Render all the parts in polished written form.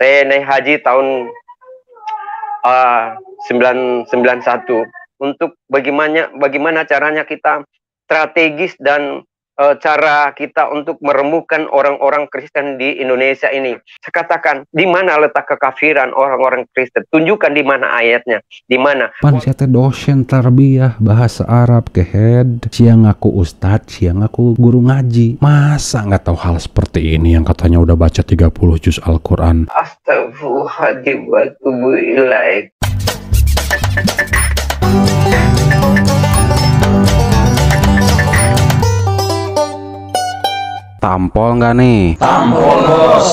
Saya naik haji tahun 991 untuk bagaimana caranya kita strategis dan cara kita untuk meremukkan orang-orang Kristen di Indonesia ini. Saya katakan, di mana letak kekafiran orang-orang Kristen? Tunjukkan di mana ayatnya, di mana. Pan saya teh dosen tarbiyah bahasa Arab kehed, siang aku ustadz, siang aku guru ngaji. Masa nggak tahu hal seperti ini yang katanya udah baca 30 juz Al-Quran? Astagfirullahaladzim wa atubu ilaik. Tampol nggak nih? Tampol, bos.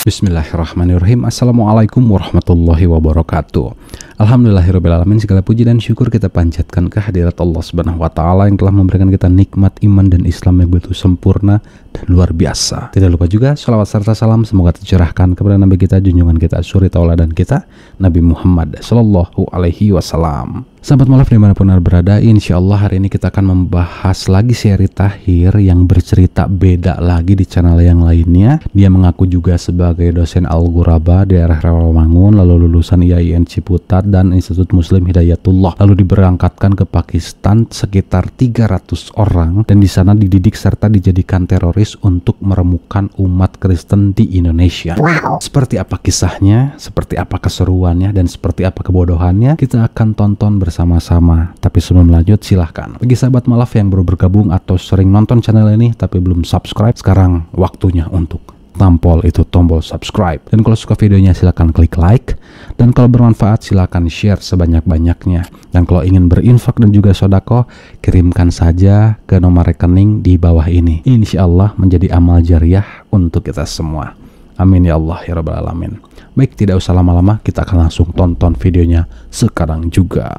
Bismillahirrahmanirrahim. Assalamualaikum warahmatullahi wabarakatuh. Alhamdulillahirrahmanirrahim. Segala puji dan syukur kita panjatkan kehadirat Allah Subhanahu wa Ta'ala yang telah memberikan kita nikmat iman dan Islam yang begitu sempurna dan luar biasa. Tidak lupa juga sholawat serta salam semoga tercurahkan kepada Nabi kita, junjungan kita, suri tauladan kita, Nabi Muhammad Sallallahu Alaihi Wasallam. Sahabat Molaf dimanapun Anda berada, insya Allah hari ini kita akan membahas lagi seri Tahir yang bercerita beda lagi di channel yang lainnya. Dia mengaku juga sebagai dosen Al-Ghuraba di daerah Rawamangun, lalu lulusan IAIN Ciputat dan Institut Muslim Hidayatullah. Lalu diberangkatkan ke Pakistan sekitar 300 orang dan di sana dididik serta dijadikan teroris untuk meremukkan umat Kristen di Indonesia. Wow. Seperti apa kisahnya, seperti apa keseruannya, dan seperti apa kebodohannya, kita akan tonton bersama-sama. Tapi sebelum lanjut, silahkan bagi sahabat Molaf yang baru bergabung atau sering nonton channel ini tapi belum subscribe, sekarang waktunya untuk tampol itu tombol subscribe. Dan kalau suka videonya silahkan klik like, dan kalau bermanfaat silahkan share sebanyak-banyaknya. Dan kalau ingin berinfak dan juga sodako, kirimkan saja ke nomor rekening di bawah ini. Insya Allah menjadi amal jariah untuk kita semua. Amin ya Allah ya Rabbal Alamin. Baik, tidak usah lama-lama, kita akan langsung tonton videonya sekarang juga.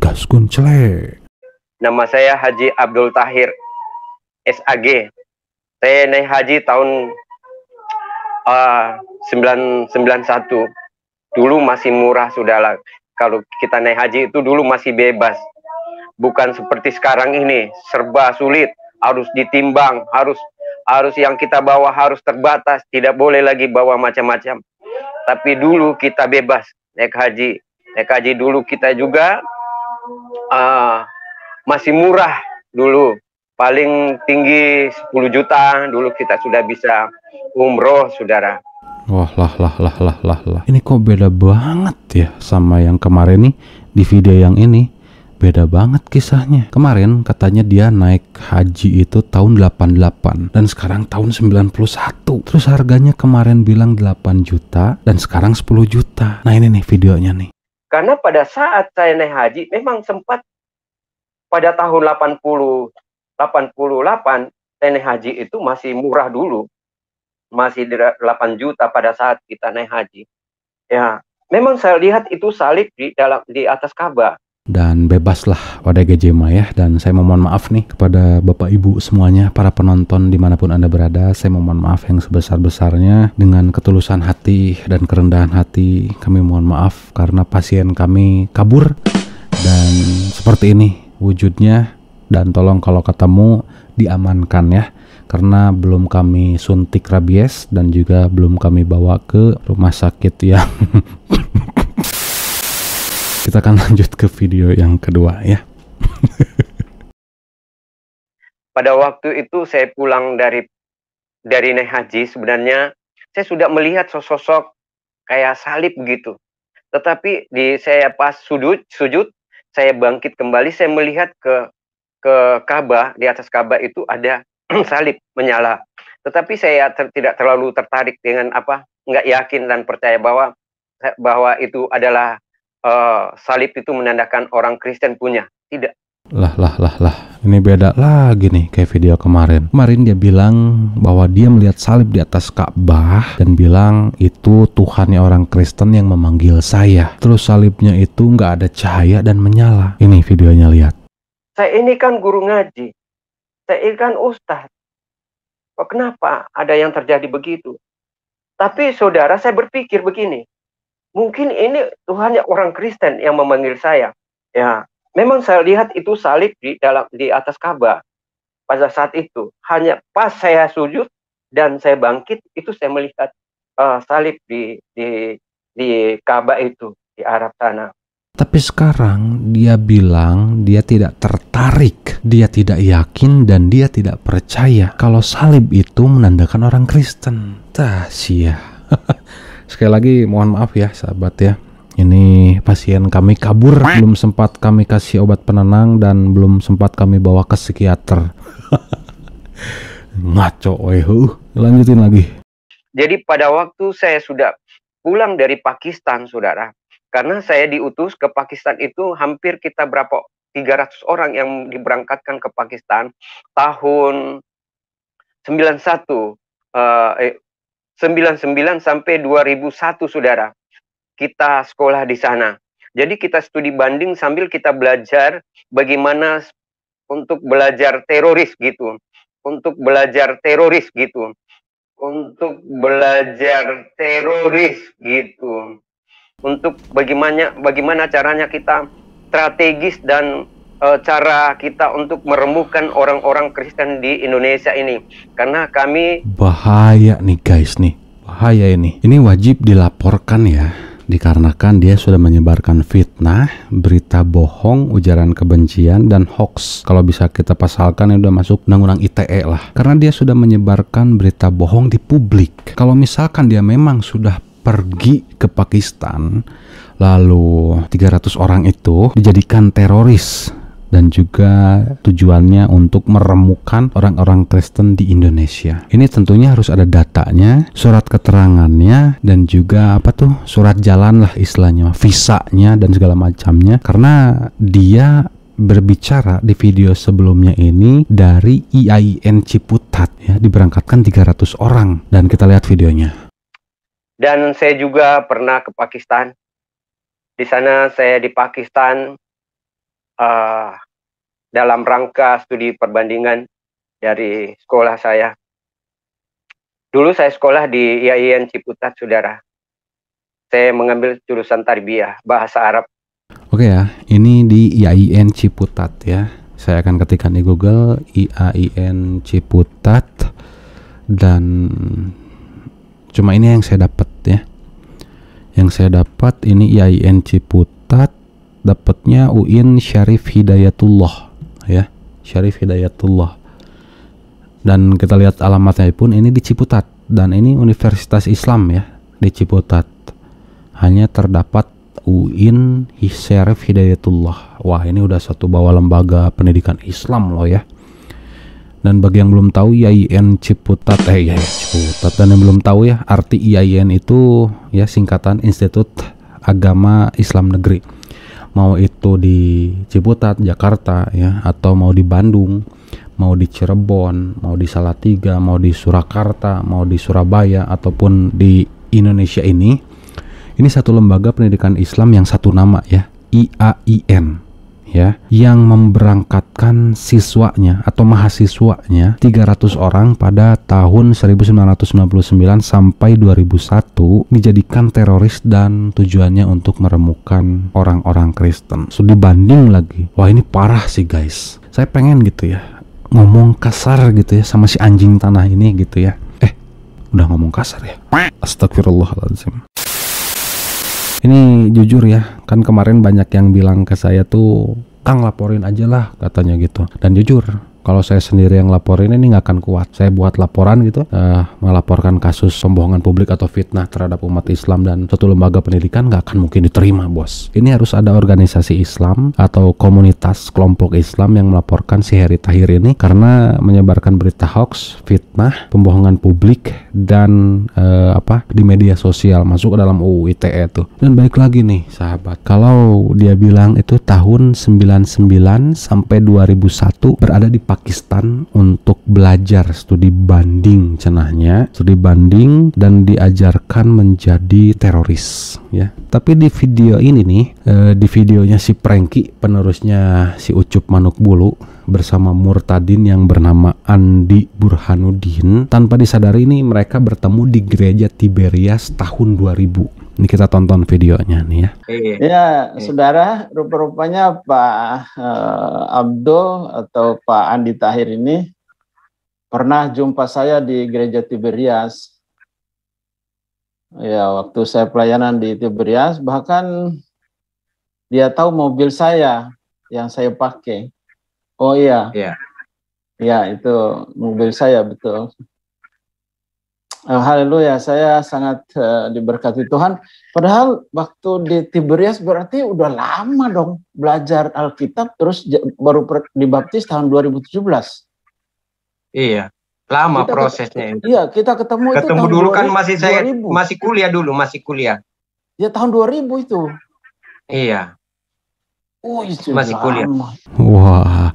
Gaskun cele. Nama saya Haji Abdul Tahir, SAG. Saya naik haji tahun 991. Dulu masih murah, sudahlah. Kalau kita naik haji itu dulu masih bebas. Bukan seperti sekarang ini, serba sulit. Harus ditimbang, harus yang kita bawa harus terbatas. Tidak boleh lagi bawa macam-macam. Tapi dulu kita bebas naik haji. Naik haji dulu kita juga masih murah dulu. Paling tinggi 10 juta. Dulu kita sudah bisa umroh, saudara. Wah lah. Ini kok beda banget ya sama yang kemarin nih. Di video yang ini beda banget kisahnya. Kemarin katanya dia naik haji itu tahun 88 dan sekarang tahun 91. Terus harganya kemarin bilang 8 juta dan sekarang 10 juta. Nah ini nih videonya nih. Karena pada saat saya naik haji memang sempat pada tahun 88 saya naik haji itu masih murah dulu. Masih 8 juta pada saat kita naik haji. Ya, memang saya lihat itu salib di atas Ka'bah. Dan bebaslah pada Gejema ya. Dan saya mohon maaf nih kepada Bapak Ibu semuanya, para penonton dimanapun Anda berada. Saya mohon maaf yang sebesar-besarnya. Dengan ketulusan hati dan kerendahan hati, kami mohon maaf karena pasien kami kabur. Dan seperti ini wujudnya. Dan tolong kalau ketemu diamankan ya, karena belum kami suntik rabies dan juga belum kami bawa ke rumah sakit yang kita akan lanjut ke video yang kedua ya. Pada waktu itu saya pulang dari naik haji, sebenarnya saya sudah melihat sosok kayak salib gitu. Tetapi saya pas sujud, saya bangkit kembali, saya melihat ke Ka'bah, di atas Ka'bah itu ada salib menyala. Tetapi saya tidak terlalu tertarik dengan nggak yakin dan percaya bahwa itu adalah salib itu menandakan orang Kristen punya. Tidak. Lah. Ini beda lagi nih kayak video kemarin. Kemarin dia bilang bahwa dia melihat salib di atas Ka'bah dan bilang itu Tuhannya orang Kristen yang memanggil saya. Terus salibnya itu nggak ada cahaya dan menyala. Ini videonya, lihat. Saya ini kan guru ngaji. Saya ini kan ustadz. Kok kenapa ada yang terjadi begitu? Tapi saudara, saya berpikir begini. Mungkin ini Tuhannya orang Kristen yang memanggil saya. Ya, memang saya lihat itu salib di atas Ka'bah pada saat itu. Hanya pas saya sujud, dan saya bangkit, itu saya melihat salib di Ka'bah itu di Arab sana. Tapi sekarang dia bilang dia tidak tertarik, dia tidak yakin, dan dia tidak percaya kalau salib itu menandakan orang Kristen. Sia. Sekali lagi mohon maaf ya sahabat ya. Ini pasien kami kabur, belum sempat kami kasih obat penenang dan belum sempat kami bawa ke psikiater. Ngaco, lanjutin lagi. Jadi pada waktu saya sudah pulang dari Pakistan, saudara, karena saya diutus ke Pakistan itu hampir kita 300 orang yang diberangkatkan ke Pakistan tahun 91, 99 sampai 2001, saudara. Kita sekolah di sana. Jadi kita studi banding sambil kita belajar bagaimana untuk belajar teroris gitu. Untuk belajar teroris gitu. Untuk belajar teroris gitu. Untuk bagaimana caranya kita strategis dan cara kita untuk merembukan orang-orang Kristen di Indonesia ini. Karena kami bahaya nih guys nih. Bahaya ini. Ini wajib dilaporkan ya. Dikarenakan dia sudah menyebarkan fitnah, berita bohong, ujaran kebencian, dan hoax. Kalau bisa kita pasalkan, ya udah masuk undang-undang ITE lah. Karena dia sudah menyebarkan berita bohong di publik. Kalau misalkan dia memang sudah pergi ke Pakistan, lalu 300 orang itu dijadikan teroris, dan juga tujuannya untuk meremukkan orang-orang Kristen di Indonesia. Ini tentunya harus ada datanya, surat keterangannya, dan juga surat jalan lah istilahnya, visanya dan segala macamnya. Karena dia berbicara di video sebelumnya ini dari IAIN Ciputat ya, diberangkatkan 300 orang, dan kita lihat videonya. Dan saya juga pernah ke Pakistan. Di sana saya di Pakistan dalam rangka studi perbandingan dari sekolah saya. Dulu saya sekolah di IAIN Ciputat, saudara. Saya mengambil jurusan tarbiyah, bahasa Arab. Oke ya, ini di IAIN Ciputat ya. Saya akan ketikkan di Google IAIN Ciputat, dan cuma ini yang saya dapat ya. Yang saya dapat ini IAIN Ciputat, dapatnya UIN Syarif Hidayatullah ya, Syarif Hidayatullah. Dan kita lihat alamatnya pun ini di Ciputat, dan ini Universitas Islam ya di Ciputat. Hanya terdapat UIN Syarif Hidayatullah. Wah, ini udah satu bawah lembaga pendidikan Islam loh ya. Dan bagi yang belum tahu, IAIN Ciputat, Ciputat, dan yang belum tahu ya, arti IAIN itu ya singkatan Institut Agama Islam Negeri. Mau itu di Ciputat, Jakarta ya, atau mau di Bandung, mau di Cirebon, mau di Salatiga, mau di Surakarta, mau di Surabaya, ataupun di Indonesia ini satu lembaga pendidikan Islam yang satu nama ya, IAIN ya, yang memberangkatkan siswanya atau mahasiswanya 300 orang pada tahun 1999 sampai 2001 dijadikan teroris, dan tujuannya untuk meremukkan orang-orang Kristen. Studi banding lagi. Wah, ini parah sih guys. Saya pengen gitu ya ngomong kasar gitu ya sama si anjing tanah ini gitu ya. Udah ngomong kasar ya. Astagfirullahaladzim. Ini jujur ya, kan kemarin banyak yang bilang ke saya tuh, Kang laporin aja lah katanya gitu. Dan jujur, kalau saya sendiri yang laporin ini nggak akan kuat. Saya buat laporan gitu, melaporkan kasus pembohongan publik atau fitnah terhadap umat Islam dan suatu lembaga pendidikan, nggak akan mungkin diterima bos. Ini harus ada organisasi Islam atau komunitas kelompok Islam yang melaporkan si Heri Tahir ini karena menyebarkan berita hoax, fitnah, pembohongan publik, dan di media sosial, masuk ke dalam UU ITE tuh. Dan balik lagi nih sahabat, kalau dia bilang itu tahun 99 sampai 2001 berada di Pakistan untuk belajar studi banding, cenahnya studi banding, dan diajarkan menjadi teroris ya. Tapi di video ini nih, di videonya si Prengki, penerusnya si Ucup Manukbulu bersama Murtadin yang bernama Andi Burhanuddin, tanpa disadari ini mereka bertemu di gereja Tiberias tahun 2000. Ini kita tonton videonya nih ya. Ya, saudara, rupa-rupanya Pak Abdul atau Pak Andi Tahir ini pernah jumpa saya di gereja Tiberias. Ya, waktu saya pelayanan di Tiberias, bahkan dia tahu mobil saya yang saya pakai. Oh iya, ya itu mobil saya, betul. Haleluya, saya sangat diberkati Tuhan. Padahal waktu di Tiberias berarti udah lama dong belajar Alkitab, terus baru dibaptis tahun 2017. Iya, lama Kita prosesnya itu. Iya, kita ketemu itu tahun dulu 2000, kan saya 2000. masih kuliah dulu, masih kuliah. Ya tahun 2000 itu. Iya. Oh, itu Masih kuliah. Wah,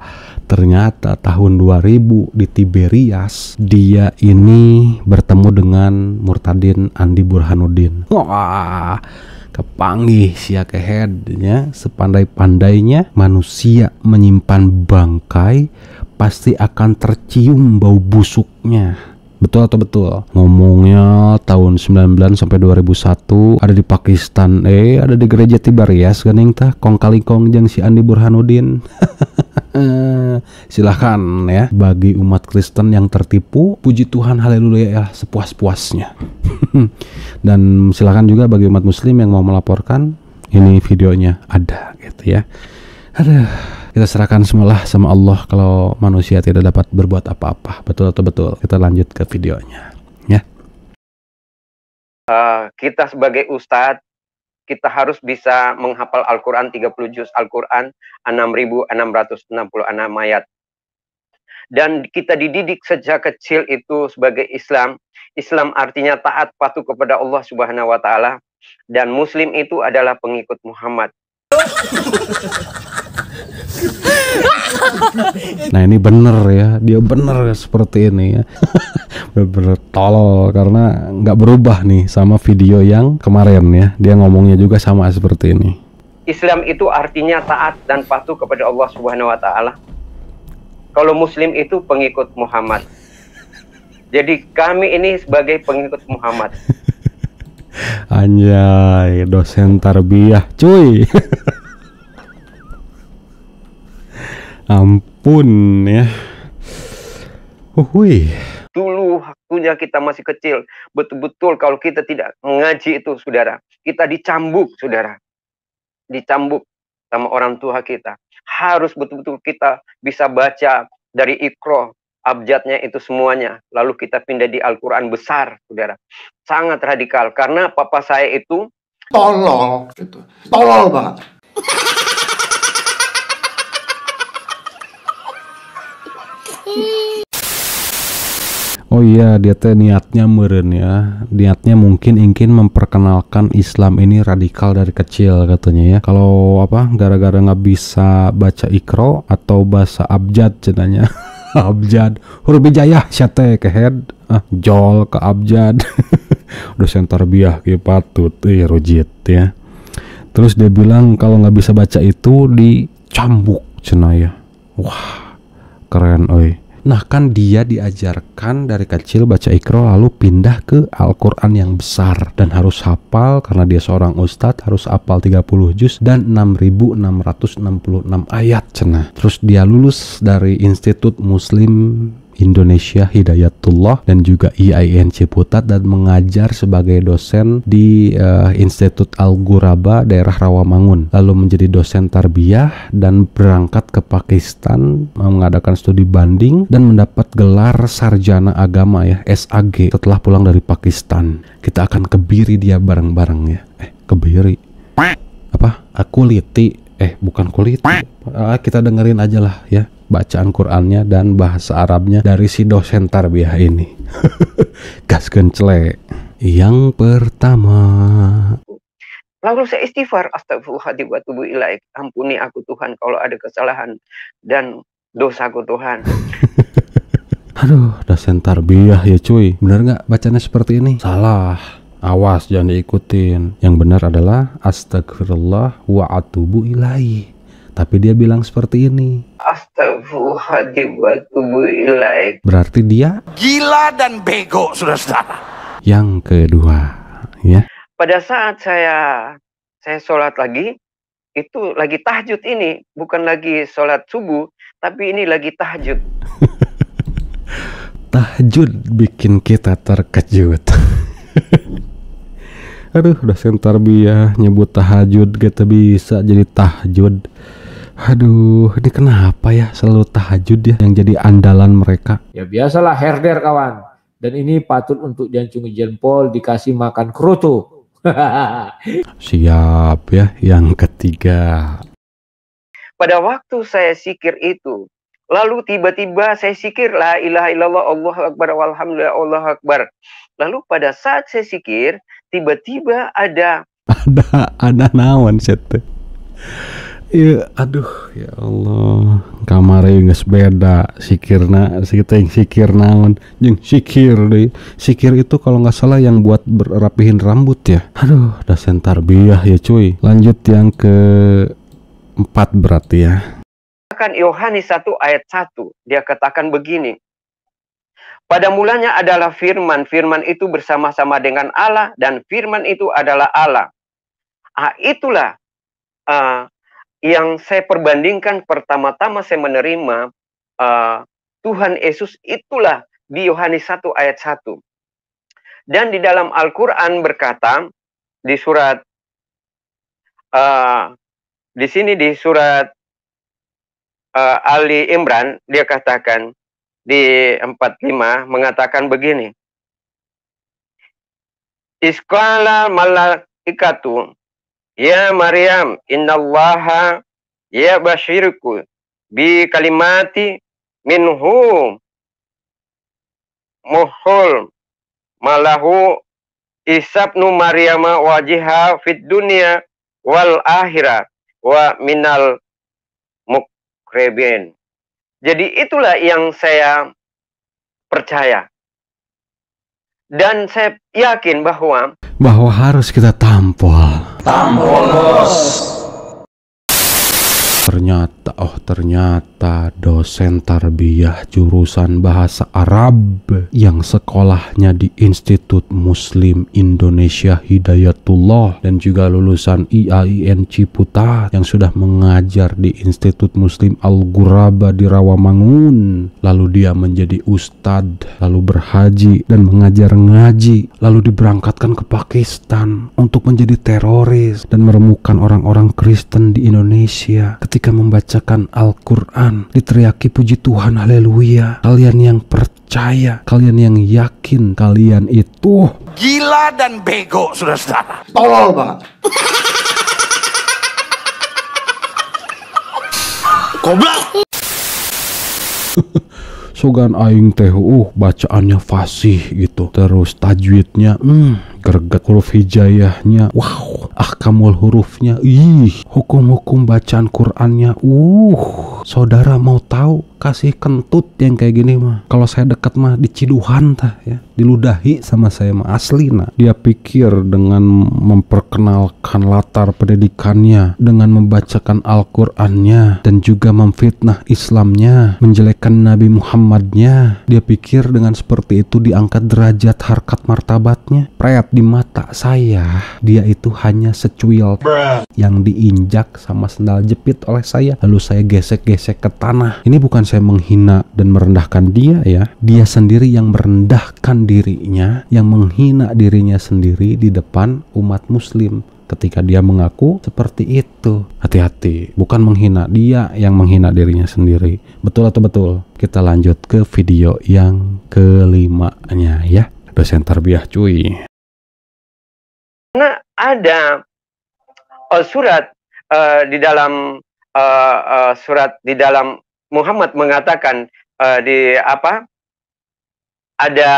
ternyata tahun 2000 di Tiberias dia ini bertemu dengan Murtadin Andi Burhanuddin. Wah, kepanggih sia keheadnya, sepandai-pandainya manusia menyimpan bangkai pasti akan tercium bau busuknya. Betul atau betul? Ngomongnya tahun 99 sampai 2001 ada di Pakistan, ada di gereja Tiberias gening tah kong kali kong jeung si Andi Burhanuddin. Silahkan ya bagi umat Kristen yang tertipu, puji Tuhan haleluya ya sepuas-puasnya. Dan silahkan juga bagi umat Muslim yang mau melaporkan, ini videonya ada gitu ya. Aduh, kita serahkan semualah sama Allah kalau manusia tidak dapat berbuat apa-apa. Betul atau betul? Kita lanjut ke videonya ya. Kita sebagai ustadz, kita harus bisa menghafal Al-Quran 30 juz Al-Quran 6.666 ayat. Dan kita dididik sejak kecil itu sebagai Islam. Islam artinya taat patuh kepada Allah Subhanahu wa Ta'ala, dan Muslim itu adalah pengikut Muhammad. Nah ini bener ya, dia bener seperti ini ya. Bener tolol karena nggak berubah nih sama video yang kemarin ya. Dia ngomongnya juga sama seperti ini. Islam itu artinya taat dan patuh kepada Allah Subhanahu wa Ta'ala. Kalau Muslim itu pengikut Muhammad. Jadi kami ini sebagai pengikut Muhammad. Anjay, dosen tarbiyah cuy. Ampun ya. Hui. Dulu waktunya kita masih kecil, betul-betul kalau kita tidak mengaji itu, saudara, kita dicambuk, saudara. Dicambuk sama orang tua kita. Harus betul-betul kita bisa baca dari Iqra, abjadnya itu semuanya. Lalu kita pindah di Al-Quran besar, saudara. Sangat radikal, karena papa saya itu tolol gitu. Tolol banget. Oh iya, dia teh niatnya meureun ya. Niatnya mungkin ingin memperkenalkan Islam ini radikal dari kecil katanya ya. Kalau apa gara-gara nggak bisa baca Iqra atau bahasa abjad cenanya. Abjad, huruf bijayah syate kehead. Jol ke abjad. Dosen tarbiyah ki patut rojit ya. Terus dia bilang kalau nggak bisa baca itu dicambuk cenah ya. Wah, keren oi. Nah kan dia diajarkan dari kecil baca Iqra lalu pindah ke Al-Quran yang besar. Dan harus hafal karena dia seorang ustadz harus hafal 30 juz dan 6.666 ayat cenah. Terus dia lulus dari Institut Muslim Indonesia Hidayatullah dan juga IAIN Ciputat dan mengajar sebagai dosen di Institut Al-Ghuraba daerah Rawamangun, lalu menjadi dosen tarbiyah dan berangkat ke Pakistan mengadakan studi banding dan mendapat gelar sarjana agama ya SAG setelah pulang dari Pakistan. Kita akan kebiri dia bareng-bareng ya. Kebiri apa? Kuliti bukan kuliti. Kita dengerin aja lah ya bacaan Qur'annya dan bahasa Arabnya dari si dosen tarbiyah ini. Gaskeun cle. Yang pertama, lalu saya istighfar, astagfirullahaladzim wa atubu ilaik. Ampuni aku Tuhan kalau ada kesalahan dan dosaku Tuhan. Aduh, dosen tarbiyah ya cuy. Bener nggak bacanya seperti ini? Salah. Awas jangan diikutin. Yang benar adalah astagfirullah wa atubu ilaih. Tapi dia bilang seperti ini. Astagfirullahaladzim wa atubu ilaik. Berarti dia Gila dan bego, saudara-saudara. Yang kedua, ya. Pada saat saya sholat lagi, itu lagi tahajud ini. Bukan lagi sholat subuh, tapi ini lagi tahajud. tahajud bikin kita terkejut. Aduh, dosen tarbiyah nyebut tahajud kita bisa jadi tahajud. Aduh, ini kenapa ya selalu tahajud ya yang jadi andalan mereka? Ya biasalah herder kawan. Dan ini patut untuk diancungi jempol, dikasih makan kerutu. Siap ya, yang ketiga. Pada waktu saya zikir itu, lalu tiba-tiba saya zikir la ilaha illallah Allahu akbar walhamdulillah Allahu akbar. Lalu pada saat saya zikir, tiba-tiba ada naon sete. Ya, aduh ya Allah, kamare geus beda sikirna, sikir naon jeung sikir deui. Sikir itu kalau nggak salah yang buat rapihin rambut ya. Aduh, dosen tarbiyah ya cuy. Lanjut yang ke-4 berarti ya. Kan Yohanes 1 ayat 1, dia katakan begini. Pada mulanya adalah firman, firman itu bersama-sama dengan Allah dan firman itu adalah Allah. Itulah yang saya perbandingkan pertama-tama saya menerima Tuhan Yesus, itulah di Yohanes 1 ayat 1. Dan di dalam Al-Quran berkata di surat di sini di surat Ali Imran, dia katakan di 45 mengatakan begini. Isqala malaikatu ya Maryam innallaha ya basyirku bi kalimati minhu muhul malahu isabnu Maryama wajiha fid dunya wal akhirah wa minal muqrabin. Jadi itulah yang saya percaya. Dan saya yakin bahwa harus kita tampol. Tampol, bos. Ternyata dosen tarbiyah jurusan bahasa Arab yang sekolahnya di Institut Muslim Indonesia Hidayatullah dan juga lulusan IAIN Ciputat yang sudah mengajar di Institut Muslim Al-Ghuraba di Rawamangun. Lalu dia menjadi ustadz, lalu berhaji dan mengajar ngaji, lalu diberangkatkan ke Pakistan untuk menjadi teroris dan meremukan orang-orang Kristen di Indonesia. Ketika membacakan Al-Quran, diteriaki puji Tuhan, haleluya. Kalian yang percaya, kalian yang yakin, kalian itu gila dan bego, saudara-saudara. Tolol banget. Goblok. Sogan aing teh bacaannya fasih gitu, terus tajwidnya greget, huruf hijaiyahnya wow, ahkamul hurufnya hukum-hukum bacaan Qur'annya saudara mau tahu, kasih kentut yang kayak gini mah kalau saya dekat mah diciduhan tah ya, diludahi sama saya mah asli. Nah, dia pikir dengan memperkenalkan latar pendidikannya, dengan membacakan Al-Qur'annya dan juga memfitnah Islamnya, menjelekkan Nabi Muhammadnya, dia pikir dengan seperti itu diangkat derajat harkat martabatnya. Pret, di mata saya dia itu hanya secuil yang diinjak sama sendal jepit oleh saya, lalu saya gesek-gesek ke tanah. Ini bukan saya menghina dan merendahkan dia ya, dia sendiri yang merendahkan dirinya, yang menghina dirinya sendiri di depan umat muslim ketika dia mengaku seperti itu. Hati-hati, bukan menghina, dia yang menghina dirinya sendiri. Betul atau betul? Kita lanjut ke video yang kelimanya ya, dosen tarbiyah cuy. Karena ada surat di dalam surat di dalam Muhammad mengatakan di apa? Ada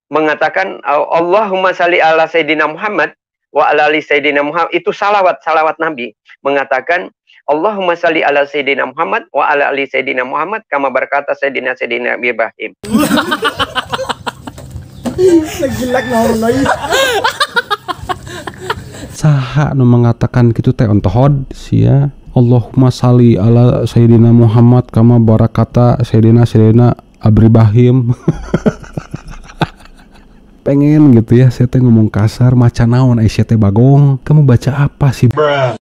mengatakan Allahumma salli ala Sayyidina Muhammad wa ala ali Sayyidina Muhammad. Itu salawat Nabi mengatakan Allahumma salli ala Sayyidina Muhammad wa ala ali Sayyidina Muhammad kama berkata Sayyidina Ibrahim. Saha nu mengatakan gitu teh ontohod sia. Allahumma salli ala Sayyidina Muhammad kama barakata Sayyidina Ibrahim. Pengen gitu ya, saya teh ngomong kasar, maca naon aisyah teh bagong, kamu baca apa sih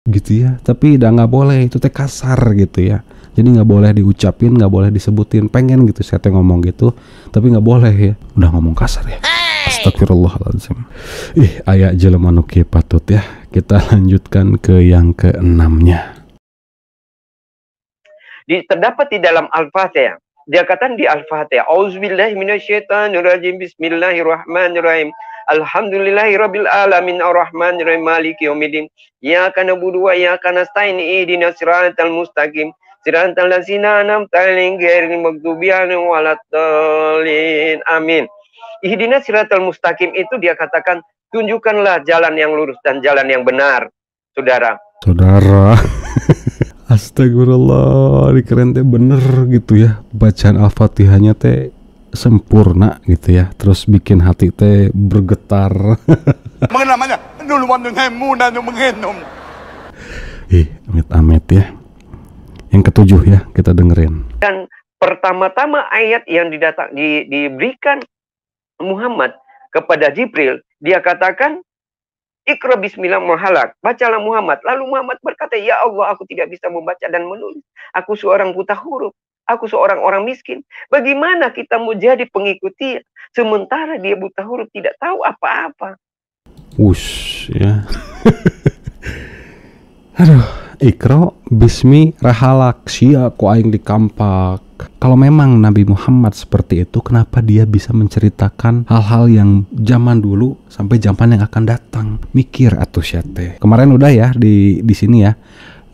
gitu ya, tapi udah nggak boleh, itu teh kasar gitu ya. Jadi nggak boleh diucapin, nggak boleh disebutin. Pengen gitu saya ngomong gitu, tapi nggak boleh ya. Udah ngomong kasar ya. Astagfirullahaladzim. Ayat jelema nu kieu patut ya. Kita lanjutkan ke yang ke-6-nya. Terdapat di dalam Al-Fatihah. Dia katakan di Al-Fatihah, Auzubillahi minasyaitonirrajim, Bismillahirrahmanirrahim. Alhamdulillahirabbil alamin arrahmanirrahim maliki yaumiddin. Iyyaka na'budu wa iyyaka nasta'in ihdinas siratal mustaqim. Siratal ladzina an'amta 'alaihim ghairil maghdubi 'alaihim waladdallin. Amin. Ihdinas siratal mustaqim itu dia katakan tunjukkanlah jalan yang lurus dan jalan yang benar, saudara. Astagfirullah, dikeren teh bener gitu ya. Bacaan Al-Fatihahnya teh sempurna gitu ya. Terus bikin hati teh bergetar. Amit-amit ya. Yang ke-7 ya, kita dengerin. Dan pertama-tama ayat yang diberikan Muhammad kepada Jibril, dia katakan, Iqra bismillah muhalak, bacalah Muhammad. Lalu Muhammad berkata, ya Allah, aku tidak bisa membaca dan menulis. Aku seorang buta huruf. Aku seorang orang miskin. Bagaimana kita mau jadi pengikuti sementara dia buta huruf, tidak tahu apa-apa? Wush ya. Aduh, Iqra bismi rahalak sia ku aing dikampak. Kalau memang Nabi Muhammad seperti itu, kenapa dia bisa menceritakan hal-hal yang zaman dulu sampai zaman yang akan datang? Mikir atuh syate. Kemarin udah ya di sini ya.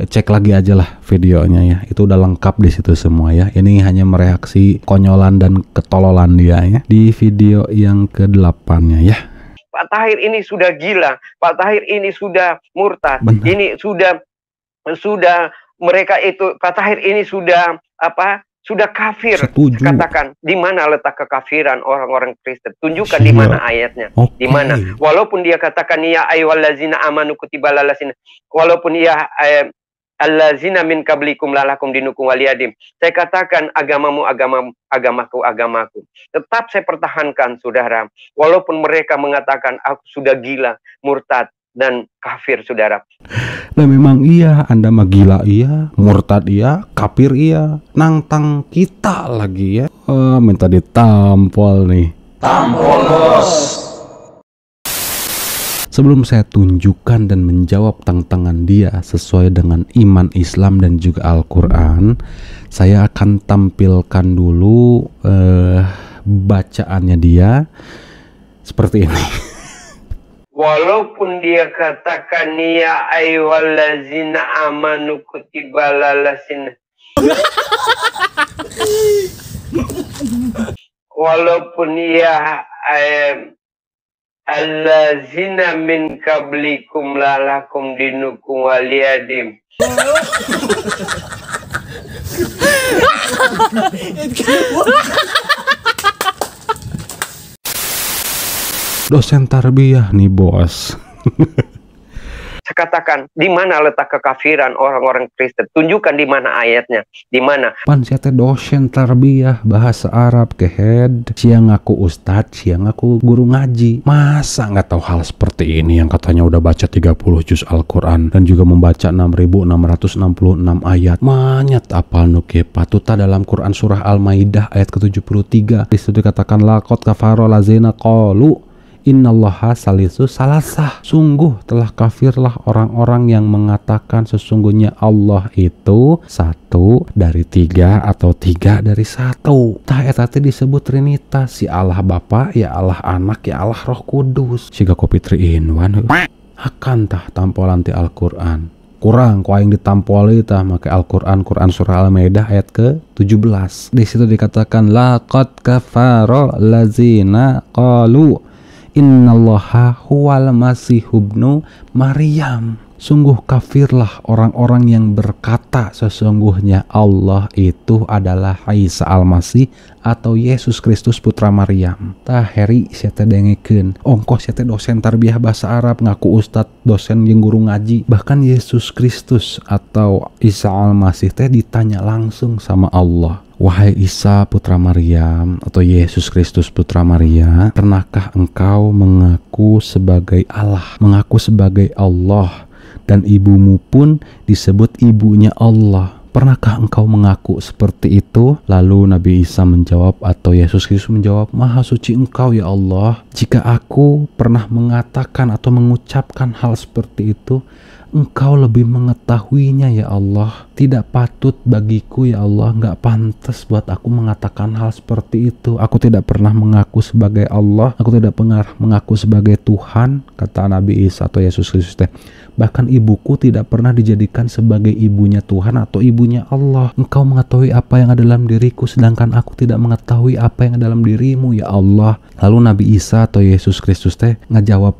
Cek lagi aja lah videonya ya. Itu udah lengkap di situ semua ya. Ini hanya mereaksi konyolan dan ketololan dia ya di video yang ke-8-nya ya. Pak Tahir ini sudah gila. Pak Tahir ini sudah murtad. Benar. Ini sudah mereka itu Pak Tahir ini sudah apa? Sudah kafir. Setuju. Katakan di mana letak kekafiran orang-orang Kristen? Tunjukkan di mana ayatnya. Okay. Di mana? Walaupun dia katakan ya ayyuhallazina amanu kutiba lalasin. Walaupun ya allazina min qablikum lalakum dinukum waliyadim. Saya katakan agamamu agamaku. Tetap saya pertahankan, saudara. Walaupun mereka mengatakan aku sudah gila, murtad dan kafir, saudara. Nah memang iya, Anda mah gila iya, murtad iya, kafir iya, nantang kita lagi ya. Minta ditampol nih. Tampol bos. Sebelum saya tunjukkan dan menjawab tantangan dia sesuai dengan iman Islam dan juga Al-Quran, saya akan tampilkan dulu bacaannya dia seperti ini. Walaupun dia katakan ya ayyuhallazina amanu kutiba lalasin. Walaupun ya allazina min qablikum lalakum dinukum waliyadim. Dosen tarbiyah nih bos. Saya katakan di mana letak kekafiran orang-orang Kristen? Tunjukkan di mana ayatnya. Di mana? Pan saya teh dosen tarbiyah bahasa Arab kehead. Siang aku ustadz, siang aku guru ngaji. Masa nggak tahu hal seperti ini yang katanya udah baca 30 juz Al-Quran dan juga membaca 6.666 ayat. Manyat apal nuke patuta dalam Quran surah Al-Maidah ayat ke-73. Di situ dikatakan laqad kafara lazina qalu innallaha salisu salasah. Sungguh telah kafirlah orang-orang yang mengatakan sesungguhnya Allah itu satu dari tiga atau tiga dari satu. Tah eta teh disebut Trinitas, si Allah Bapa, ya Allah Anak, ya Allah Roh Kudus. Siga kopi 3 in 1 akan tah tampolan ti Al-Qur'an. Kurang ku aing ditampoli tah make Al-Qur'an, Quran surah Al-Maidah ayat ke-17. Di situ dikatakan laqad kafara lazina qalu innallaha huwal masih ibnu Maryam. Sungguh kafirlah orang-orang yang berkata sesungguhnya Allah itu adalah Isa Al-Masih atau Yesus Kristus putra Maryam. Tah heri sia teh dengekeun. Ongkos sia teh dosen tarbiyah bahasa Arab, ngaku ustad, dosen jeung guru ngaji. Bahkan Yesus Kristus atau Isa Al-Masih teh ditanya langsung sama Allah. Wahai Isa putra Maryam atau Yesus Kristus putra Maria, pernahkah engkau mengaku sebagai Allah, mengaku sebagai Allah, dan ibumu pun disebut ibunya Allah? Pernahkah engkau mengaku seperti itu? Lalu Nabi Isa menjawab, atau Yesus Kristus menjawab, Maha suci engkau ya Allah, jika aku pernah mengatakan atau mengucapkan hal seperti itu, engkau lebih mengetahuinya ya Allah. Tidak patut bagiku ya Allah, gak pantas buat aku mengatakan hal seperti itu. Aku tidak pernah mengaku sebagai Allah, aku tidak pernah mengaku sebagai Tuhan, kata Nabi Isa atau Yesus Kristus. Bahkan ibuku tidak pernah dijadikan sebagai ibunya Tuhan atau ibunya Allah. Engkau mengetahui apa yang ada dalam diriku, sedangkan aku tidak mengetahui apa yang ada dalam dirimu ya Allah. Lalu Nabi Isa atau Yesus Kristus ngejawab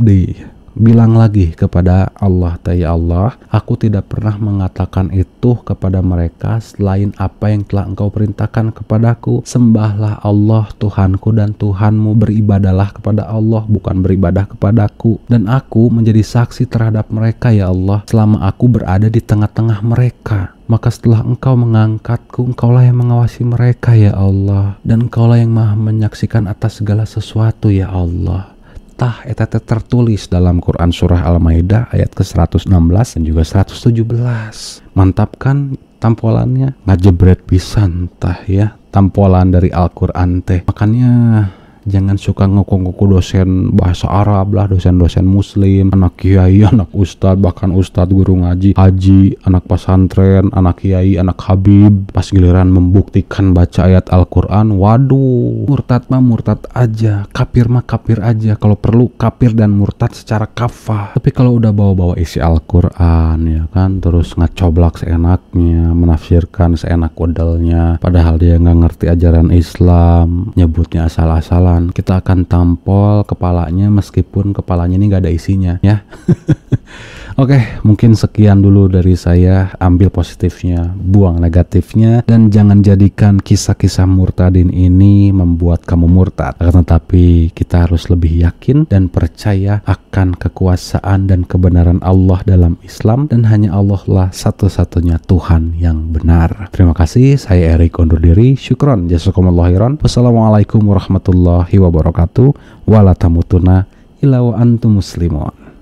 bilang lagi kepada Allah, ya Allah, aku tidak pernah mengatakan itu kepada mereka selain apa yang telah engkau perintahkan kepadaku. Sembahlah Allah Tuhanku dan Tuhanmu, beribadalah kepada Allah, bukan beribadah kepadaku. Dan aku menjadi saksi terhadap mereka ya Allah, selama aku berada di tengah-tengah mereka. Maka setelah engkau mengangkatku, engkaulah yang mengawasi mereka ya Allah, dan engkaulah yang maha menyaksikan atas segala sesuatu ya Allah. Eta tertulis dalam Quran surah Al-Maidah ayat ke-116 dan juga 117. Mantap kan tampolannya? Ngajebret pisan tah ya tampolan dari Al-Quran teh. Makanya jangan suka ngaku-ngaku dosen bahasa Arab lah, dosen-dosen muslim, anak kiai, anak ustad, bahkan ustad guru ngaji, haji, anak pesantren, anak kiai, anak habib. Pas giliran membuktikan baca ayat Al-Quran, waduh, murtad mah murtad aja, kafir mah kafir aja, kalau perlu kafir dan murtad secara kafah. Tapi kalau udah bawa-bawa isi Al-Quran ya kan, terus ngacoblak seenaknya, menafsirkan seenak wadalnya, padahal dia nggak ngerti ajaran Islam, nyebutnya asal-asalan, kita akan tampol kepalanya meskipun kepalanya ini gak ada isinya ya. Oke, mungkin sekian dulu dari saya. Ambil positifnya, buang negatifnya, dan jangan jadikan kisah-kisah murtadin ini membuat kamu murtad. Akan tetapi kita harus lebih yakin dan percaya akan kekuasaan dan kebenaran Allah dalam Islam, dan hanya Allah lah satu-satunya Tuhan yang benar. Terima kasih, saya Erik undur diri. Syukron, jazakumullah khairan. Wassalamualaikum warahmatullahi wabarakatuh. Wala tamutunna illa wa antum muslimun.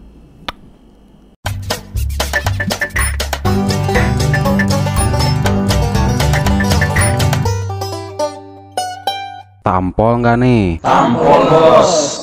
Tampol nggak nih? Tampol bos.